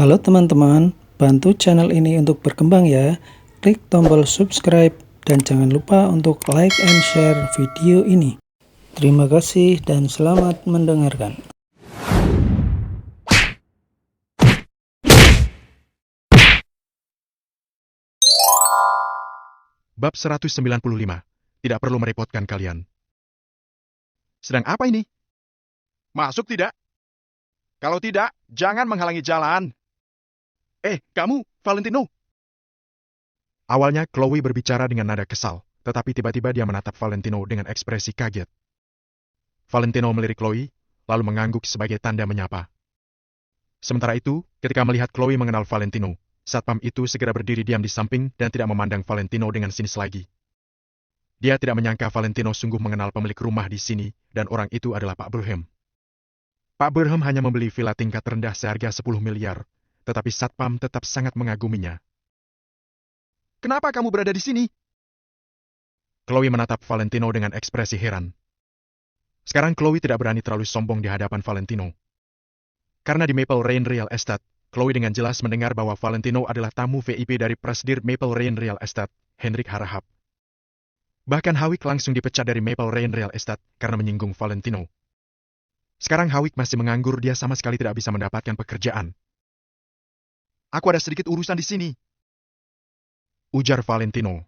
Halo teman-teman, bantu channel ini untuk berkembang ya. Klik tombol subscribe dan jangan lupa untuk like and share video ini. Terima kasih dan selamat mendengarkan. Bab 195. Tidak perlu merepotkan kalian. Sedang apa ini? Masuk tidak? Kalau tidak, jangan menghalangi jalan. Kamu, Valentino. Awalnya Chloe berbicara dengan nada kesal, tetapi tiba-tiba dia menatap Valentino dengan ekspresi kaget. Valentino melirik Chloe, lalu mengangguk sebagai tanda menyapa. Sementara itu, ketika melihat Chloe mengenal Valentino, satpam itu segera berdiri diam di samping dan tidak memandang Valentino dengan sinis lagi. Dia tidak menyangka Valentino sungguh mengenal pemilik rumah di sini, dan orang itu adalah Pak Burham. Pak Burham hanya membeli villa tingkat rendah seharga 10 miliar, tetapi satpam tetap sangat mengaguminya. Kenapa kamu berada di sini? Chloe menatap Valentino dengan ekspresi heran. Sekarang Chloe tidak berani terlalu sombong di hadapan Valentino. Karena di Maple Rain Real Estate, Chloe dengan jelas mendengar bahwa Valentino adalah tamu VIP dari presidir Maple Rain Real Estate, Hendrik Harahap. Bahkan Hawik langsung dipecat dari Maple Rain Real Estate karena menyinggung Valentino. Sekarang Hawik masih menganggur, dia sama sekali tidak bisa mendapatkan pekerjaan. Aku ada sedikit urusan di sini, ujar Valentino.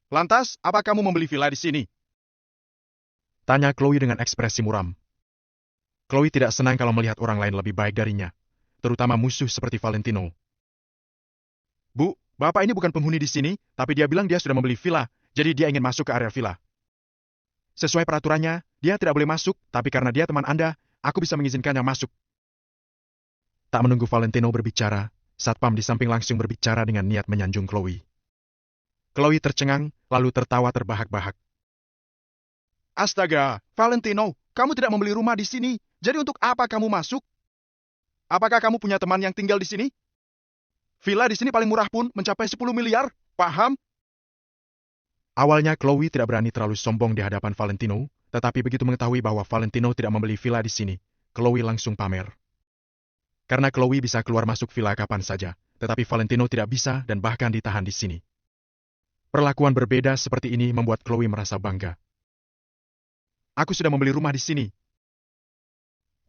Lantas, apa kamu membeli villa di sini? Tanya Chloe dengan ekspresi muram. Chloe tidak senang kalau melihat orang lain lebih baik darinya, terutama musuh seperti Valentino. Bu, bapak ini bukan penghuni di sini, tapi dia bilang dia sudah membeli villa, jadi dia ingin masuk ke area villa. Sesuai peraturannya, dia tidak boleh masuk, tapi karena dia teman Anda, aku bisa mengizinkannya masuk. Tak menunggu Valentino berbicara, satpam di samping langsung berbicara dengan niat menyanjung Chloe. Chloe tercengang, lalu tertawa terbahak-bahak. Astaga, Valentino, kamu tidak membeli rumah di sini, jadi untuk apa kamu masuk? Apakah kamu punya teman yang tinggal di sini? Villa di sini paling murah pun mencapai 10 miliar, paham? Awalnya Chloe tidak berani terlalu sombong di hadapan Valentino, tetapi begitu mengetahui bahwa Valentino tidak membeli villa di sini, Chloe langsung pamer. Karena Chloe bisa keluar masuk villa kapan saja, tetapi Valentino tidak bisa dan bahkan ditahan di sini. Perlakuan berbeda seperti ini membuat Chloe merasa bangga. Aku sudah membeli rumah di sini,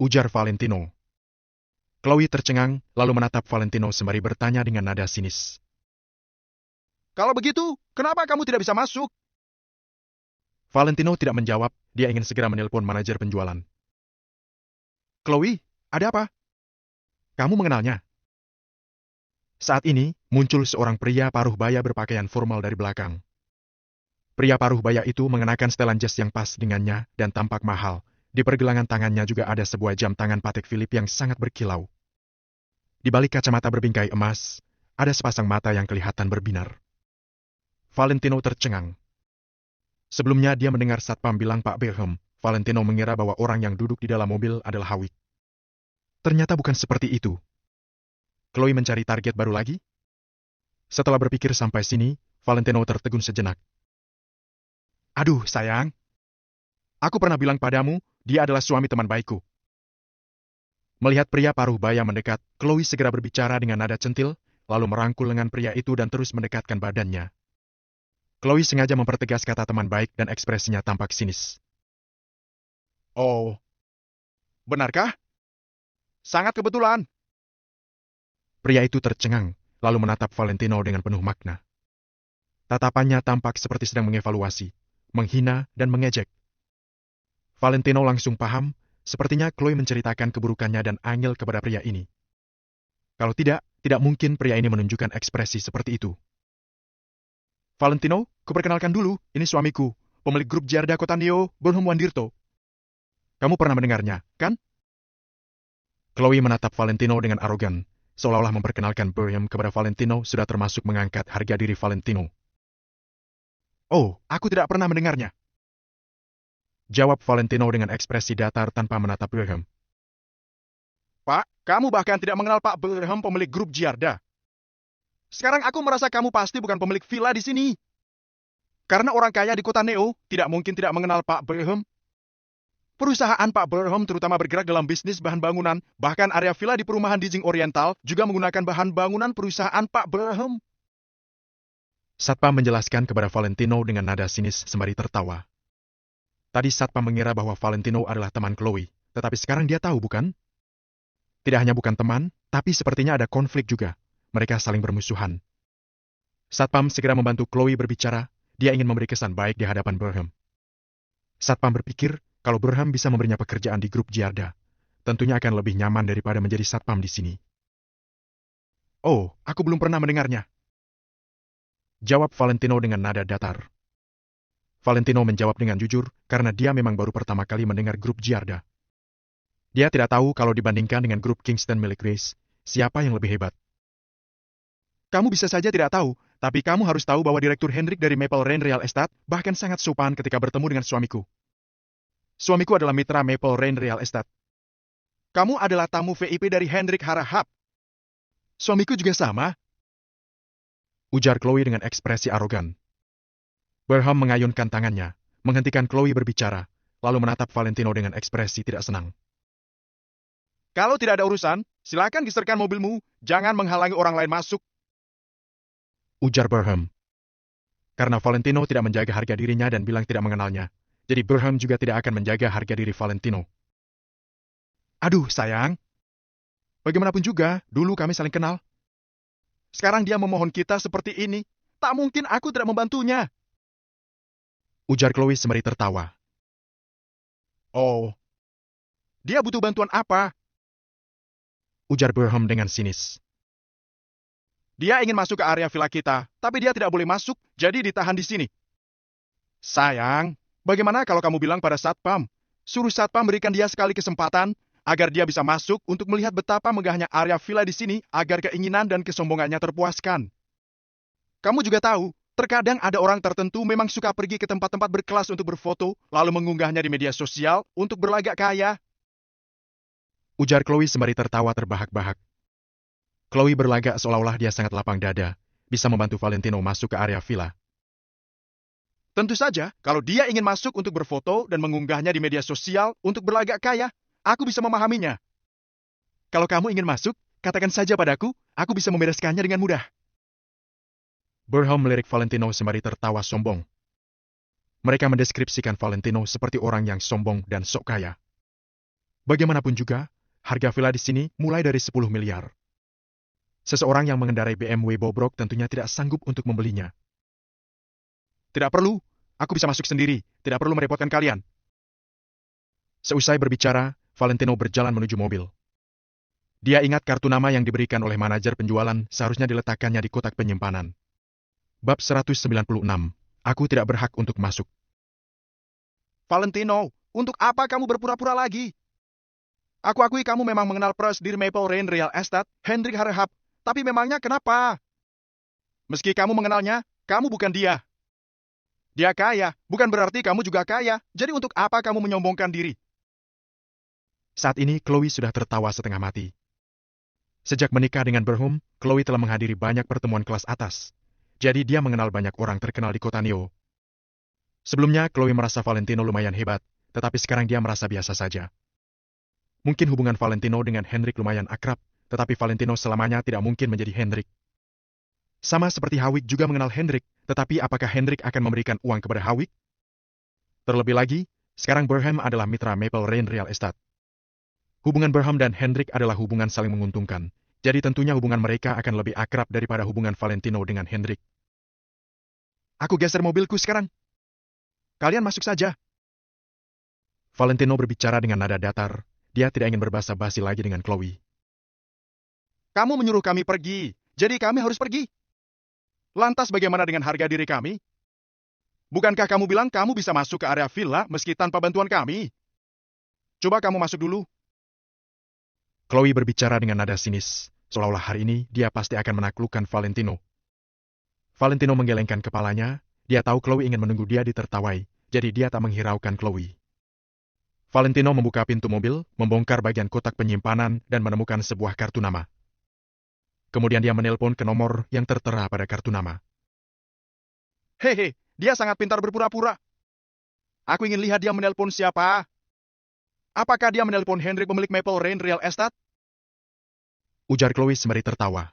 ujar Valentino. Chloe tercengang, lalu menatap Valentino sembari bertanya dengan nada sinis. Kalau begitu, kenapa kamu tidak bisa masuk? Valentino tidak menjawab, dia ingin segera menelpon manajer penjualan. Chloe, ada apa? Kamu mengenalnya? Saat ini, muncul seorang pria paruh baya berpakaian formal dari belakang. Pria paruh baya itu mengenakan setelan jas yang pas dengannya dan tampak mahal. Di pergelangan tangannya juga ada sebuah jam tangan Patek Philippe yang sangat berkilau. Di balik kacamata berbingkai emas, ada sepasang mata yang kelihatan berbinar. Valentino tercengang. Sebelumnya dia mendengar satpam bilang Pak Burham, Valentino mengira bahwa orang yang duduk di dalam mobil adalah Hawik. Ternyata bukan seperti itu. Chloe mencari target baru lagi? Setelah berpikir sampai sini, Valentino tertegun sejenak. Aduh, sayang. Aku pernah bilang padamu, dia adalah suami teman baikku. Melihat pria paruh baya mendekat, Chloe segera berbicara dengan nada centil, lalu merangkul lengan pria itu dan terus mendekatkan badannya. Chloe sengaja mempertegas kata teman baik dan ekspresinya tampak sinis. Oh, benarkah? Sangat kebetulan. Pria itu tercengang, lalu menatap Valentino dengan penuh makna. Tatapannya tampak seperti sedang mengevaluasi, menghina dan mengejek. Valentino langsung paham, sepertinya Chloe menceritakan keburukannya dan angel kepada pria ini. Kalau tidak mungkin pria ini menunjukkan ekspresi seperti itu. Valentino, kuperkenalkan dulu, ini suamiku, pemilik grup Giarda Cotaneo, Burham Wandirto. Kamu pernah mendengarnya, kan? Chloe menatap Valentino dengan arogan, seolah-olah memperkenalkan Burham kepada Valentino sudah termasuk mengangkat harga diri Valentino. Oh, aku tidak pernah mendengarnya, jawab Valentino dengan ekspresi datar tanpa menatap Burham. Pak, kamu bahkan tidak mengenal Pak Burham, pemilik grup Giarda. Sekarang aku merasa kamu pasti bukan pemilik villa di sini. Karena orang kaya di kota Neo tidak mungkin tidak mengenal Pak Burham. Perusahaan Pak Burham terutama bergerak dalam bisnis bahan bangunan, bahkan area villa di perumahan di Jing Oriental juga menggunakan bahan bangunan perusahaan Pak Burham. Satpam menjelaskan kepada Valentino dengan nada sinis sembari tertawa. Tadi Satpam mengira bahwa Valentino adalah teman Chloe, tetapi sekarang dia tahu, bukan? Tidak hanya bukan teman, tapi sepertinya ada konflik juga. Mereka saling bermusuhan. Satpam segera membantu Chloe berbicara, dia ingin memberi kesan baik di hadapan Burham. Satpam berpikir, kalau Burham bisa memberinya pekerjaan di grup Giarda, tentunya akan lebih nyaman daripada menjadi satpam di sini. Oh, aku belum pernah mendengarnya. Jawab Valentino dengan nada datar. Valentino menjawab dengan jujur, karena dia memang baru pertama kali mendengar grup Giarda. Dia tidak tahu kalau dibandingkan dengan grup Kingston milik Grace, siapa yang lebih hebat. Kamu bisa saja tidak tahu, tapi kamu harus tahu bahwa Direktur Hendrik dari Maple Rain Real Estate bahkan sangat sopan ketika bertemu dengan suamiku. Suamiku adalah mitra Maple Rain Real Estate. Kamu adalah tamu VIP dari Hendrik Harahap. Suamiku juga sama. Ujar Chloe dengan ekspresi arogan. Burham mengayunkan tangannya, menghentikan Chloe berbicara, lalu menatap Valentino dengan ekspresi tidak senang. Kalau tidak ada urusan, silakan geserkan mobilmu, jangan menghalangi orang lain masuk. Ujar Burham. Karena Valentino tidak menjaga harga dirinya dan bilang tidak mengenalnya, jadi Burham juga tidak akan menjaga harga diri Valentino. Aduh, sayang. Bagaimanapun juga, dulu kami saling kenal. Sekarang dia memohon kita seperti ini. Tak mungkin aku tidak membantunya. Ujar Chloe sembari tertawa. Oh, dia butuh bantuan apa? Ujar Burham dengan sinis. Dia ingin masuk ke area villa kita, tapi dia tidak boleh masuk, jadi ditahan di sini. Sayang, bagaimana kalau kamu bilang pada Satpam? Suruh Satpam berikan dia sekali kesempatan, agar dia bisa masuk untuk melihat betapa megahnya area villa di sini, agar keinginan dan kesombongannya terpuaskan. Kamu juga tahu, terkadang ada orang tertentu memang suka pergi ke tempat-tempat berkelas untuk berfoto, lalu mengunggahnya di media sosial untuk berlagak kaya. Ujar Chloe sembari tertawa terbahak-bahak. Chloe berlagak seolah-olah dia sangat lapang dada, bisa membantu Valentino masuk ke area villa. Tentu saja, kalau dia ingin masuk untuk berfoto dan mengunggahnya di media sosial untuk berlagak kaya, aku bisa memahaminya. Kalau kamu ingin masuk, katakan saja padaku, aku bisa membereskannya dengan mudah. Burham melirik Valentino sembari tertawa sombong. Mereka mendeskripsikan Valentino seperti orang yang sombong dan sok kaya. Bagaimanapun juga, harga villa di sini mulai dari 10 miliar. Seseorang yang mengendarai BMW bobrok tentunya tidak sanggup untuk membelinya. Tidak perlu, aku bisa masuk sendiri, tidak perlu merepotkan kalian. Seusai berbicara, Valentino berjalan menuju mobil. Dia ingat kartu nama yang diberikan oleh manajer penjualan seharusnya diletakkannya di kotak penyimpanan. Bab 196, aku tidak berhak untuk masuk. Valentino, untuk apa kamu berpura-pura lagi? Aku akui kamu memang mengenal Presdir Maple Rain Real Estate, Hendrik Harahap, tapi memangnya kenapa? Meski kamu mengenalnya, kamu bukan dia. Dia kaya, bukan berarti kamu juga kaya, jadi untuk apa kamu menyombongkan diri? Saat ini, Chloe sudah tertawa setengah mati. Sejak menikah dengan Burham, Chloe telah menghadiri banyak pertemuan kelas atas. Jadi dia mengenal banyak orang terkenal di kota Neo. Sebelumnya, Chloe merasa Valentino lumayan hebat, tetapi sekarang dia merasa biasa saja. Mungkin hubungan Valentino dengan Hendrik lumayan akrab, tetapi Valentino selamanya tidak mungkin menjadi Hendrik. Sama seperti Hawik juga mengenal Hendrik, tetapi apakah Hendrik akan memberikan uang kepada Hawik? Terlebih lagi, sekarang Burham adalah mitra Maple Rain Real Estate. Hubungan Burham dan Hendrik adalah hubungan saling menguntungkan, jadi tentunya hubungan mereka akan lebih akrab daripada hubungan Valentino dengan Hendrik. Aku geser mobilku sekarang. Kalian masuk saja. Valentino berbicara dengan nada datar, dia tidak ingin berbasa-basi lagi dengan Chloe. Kamu menyuruh kami pergi, jadi kami harus pergi. Lantas bagaimana dengan harga diri kami? Bukankah kamu bilang kamu bisa masuk ke area villa meski tanpa bantuan kami? Coba kamu masuk dulu. Chloe berbicara dengan nada sinis, seolah-olah hari ini dia pasti akan menaklukkan Valentino. Valentino menggelengkan kepalanya, dia tahu Chloe ingin menunggu dia ditertawai, jadi dia tak menghiraukan Chloe. Valentino membuka pintu mobil, membongkar bagian kotak penyimpanan dan menemukan sebuah kartu nama. Kemudian dia menelpon ke nomor yang tertera pada kartu nama. Hehe, dia sangat pintar berpura-pura. Aku ingin lihat dia menelpon siapa. Apakah dia menelpon Hendrik pemilik Maple Rain Real Estate? Ujar Chloe sembari tertawa.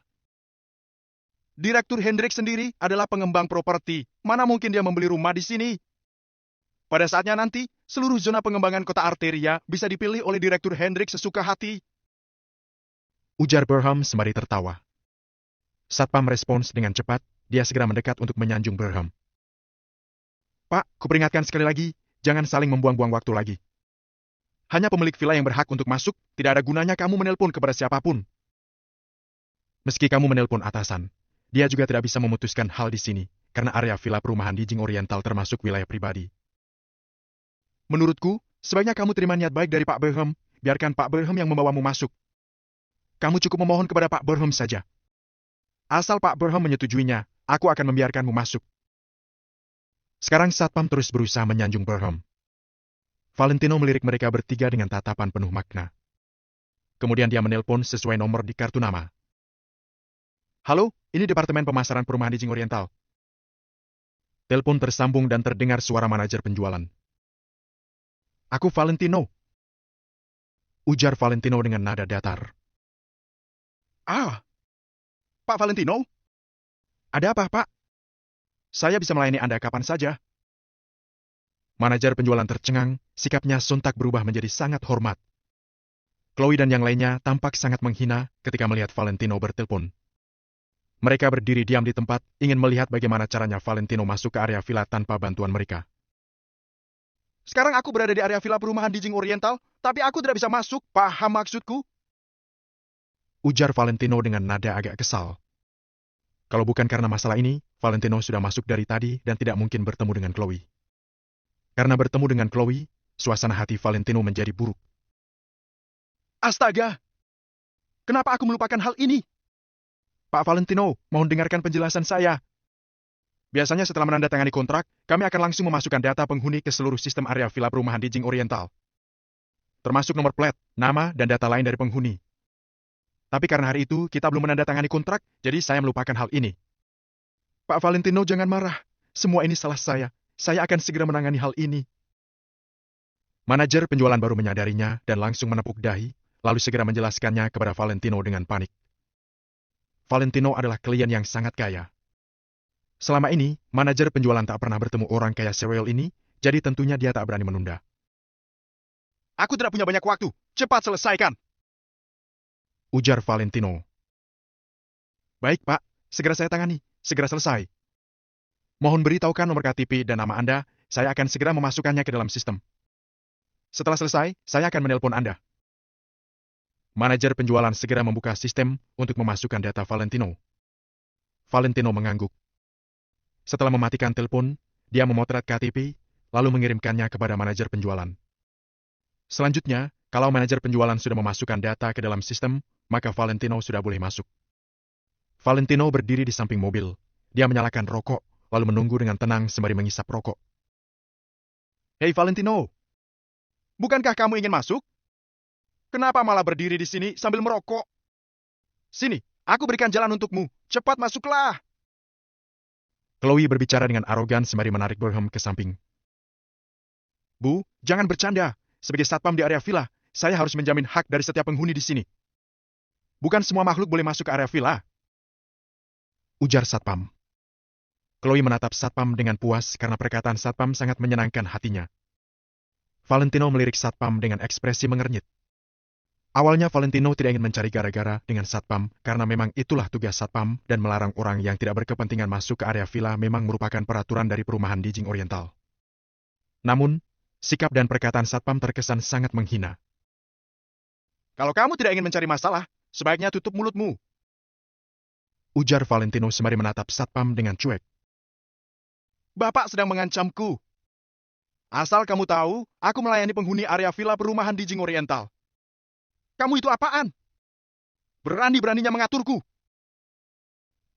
Direktur Hendrik sendiri adalah pengembang properti. Mana mungkin dia membeli rumah di sini? Pada saatnya nanti, seluruh zona pengembangan kota Arteria bisa dipilih oleh Direktur Hendrik sesuka hati. Ujar Burham sembari tertawa. Satpam respons dengan cepat, dia segera mendekat untuk menyanjung Burham. Pak, kuperingatkan sekali lagi, jangan saling membuang-buang waktu lagi. Hanya pemilik villa yang berhak untuk masuk, tidak ada gunanya kamu menelpon kepada siapapun. Meski kamu menelpon atasan, dia juga tidak bisa memutuskan hal di sini, karena area villa perumahan di Jing Oriental termasuk wilayah pribadi. Menurutku, sebaiknya kamu terima niat baik dari Pak Burham, biarkan Pak Burham yang membawamu masuk. Kamu cukup memohon kepada Pak Burham saja. Asal Pak Burham menyetujuinya, aku akan membiarkanmu masuk. Sekarang Satpam terus berusaha menyanjung Burham. Valentino melirik mereka bertiga dengan tatapan penuh makna. Kemudian dia menelpon sesuai nomor di kartu nama. Halo, ini Departemen Pemasaran Perumahan di Jing Oriental. Telepon tersambung dan terdengar suara manajer penjualan. Aku Valentino. Ujar Valentino dengan nada datar. Ah, Pak Valentino? Ada apa, Pak? Saya bisa melayani Anda kapan saja. Manajer penjualan tercengang, sikapnya sontak berubah menjadi sangat hormat. Chloe dan yang lainnya tampak sangat menghina ketika melihat Valentino bertelepon. Mereka berdiri diam di tempat, ingin melihat bagaimana caranya Valentino masuk ke area villa tanpa bantuan mereka. Sekarang aku berada di area villa perumahan di Jing Oriental, tapi aku tidak bisa masuk, paham maksudku? Ujar Valentino dengan nada agak kesal. Kalau bukan karena masalah ini, Valentino sudah masuk dari tadi dan tidak mungkin bertemu dengan Chloe. Karena bertemu dengan Chloe, suasana hati Valentino menjadi buruk. Astaga! Kenapa aku melupakan hal ini? Pak Valentino, mohon dengarkan penjelasan saya. Biasanya setelah menandatangani kontrak, kami akan langsung memasukkan data penghuni ke seluruh sistem area villa perumahan di Jing Oriental. Termasuk nomor plat, nama, dan data lain dari penghuni. Tapi karena hari itu kita belum menandatangani kontrak, jadi saya melupakan hal ini. Pak Valentino, jangan marah. Semua ini salah saya. Saya akan segera menangani hal ini. Manajer penjualan baru menyadarinya dan langsung menepuk dahi, lalu segera menjelaskannya kepada Valentino dengan panik. Valentino adalah klien yang sangat kaya. Selama ini, manajer penjualan tak pernah bertemu orang kaya serial ini, jadi tentunya dia tak berani menunda. Aku tidak punya banyak waktu. Cepat selesaikan. Ujar Valentino. Baik, Pak. Segera saya tangani. Segera selesai. Mohon beritahukan nomor KTP dan nama Anda, saya akan segera memasukkannya ke dalam sistem. Setelah selesai, saya akan menelpon Anda. Manajer penjualan segera membuka sistem untuk memasukkan data Valentino. Valentino mengangguk. Setelah mematikan telepon, dia memotret KTP, lalu mengirimkannya kepada manajer penjualan. Selanjutnya, kalau manajer penjualan sudah memasukkan data ke dalam sistem, maka Valentino sudah boleh masuk. Valentino berdiri di samping mobil. Dia menyalakan rokok, lalu menunggu dengan tenang sembari mengisap rokok. Hei Valentino, bukankah kamu ingin masuk? Kenapa malah berdiri di sini sambil merokok? Sini, aku berikan jalan untukmu. Cepat masuklah. Chloe berbicara dengan arogan sembari menarik Burham ke samping. Bu, jangan bercanda. Sebagai satpam di area villa, saya harus menjamin hak dari setiap penghuni di sini. Bukan semua makhluk boleh masuk ke area villa. Ujar satpam. Chloe menatap satpam dengan puas karena perkataan satpam sangat menyenangkan hatinya. Valentino melirik satpam dengan ekspresi mengernyit. Awalnya Valentino tidak ingin mencari gara-gara dengan satpam karena memang itulah tugas satpam dan melarang orang yang tidak berkepentingan masuk ke area villa memang merupakan peraturan dari perumahan di Jing Oriental. Namun, sikap dan perkataan satpam terkesan sangat menghina. Kalau kamu tidak ingin mencari masalah, sebaiknya tutup mulutmu. Ujar Valentino sembari menatap satpam dengan cuek. Bapak sedang mengancamku. Asal kamu tahu, aku melayani penghuni area villa perumahan di Jing Oriental. Kamu itu apaan? Berani-beraninya mengaturku.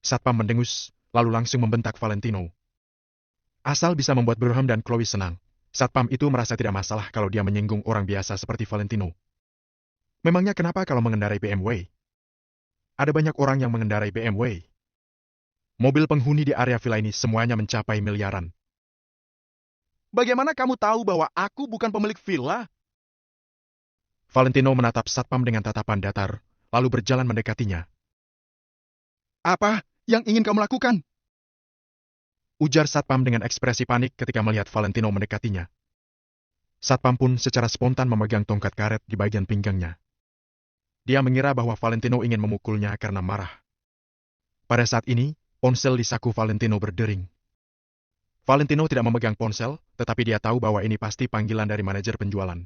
Satpam mendengus, lalu langsung membentak Valentino. Asal bisa membuat Burham dan Chloe senang, satpam itu merasa tidak masalah kalau dia menyinggung orang biasa seperti Valentino. Memangnya kenapa kalau mengendarai BMW? Ada banyak orang yang mengendarai BMW. Mobil penghuni di area villa ini semuanya mencapai miliaran. Bagaimana kamu tahu bahwa aku bukan pemilik villa? Valentino menatap satpam dengan tatapan datar, lalu berjalan mendekatinya. Apa yang ingin kamu lakukan? Ujar satpam dengan ekspresi panik ketika melihat Valentino mendekatinya. Satpam pun secara spontan memegang tongkat karet di bagian pinggangnya. Dia mengira bahwa Valentino ingin memukulnya karena marah. Pada saat ini, ponsel di saku Valentino berdering. Valentino tidak memegang ponsel, tetapi dia tahu bahwa ini pasti panggilan dari manajer penjualan.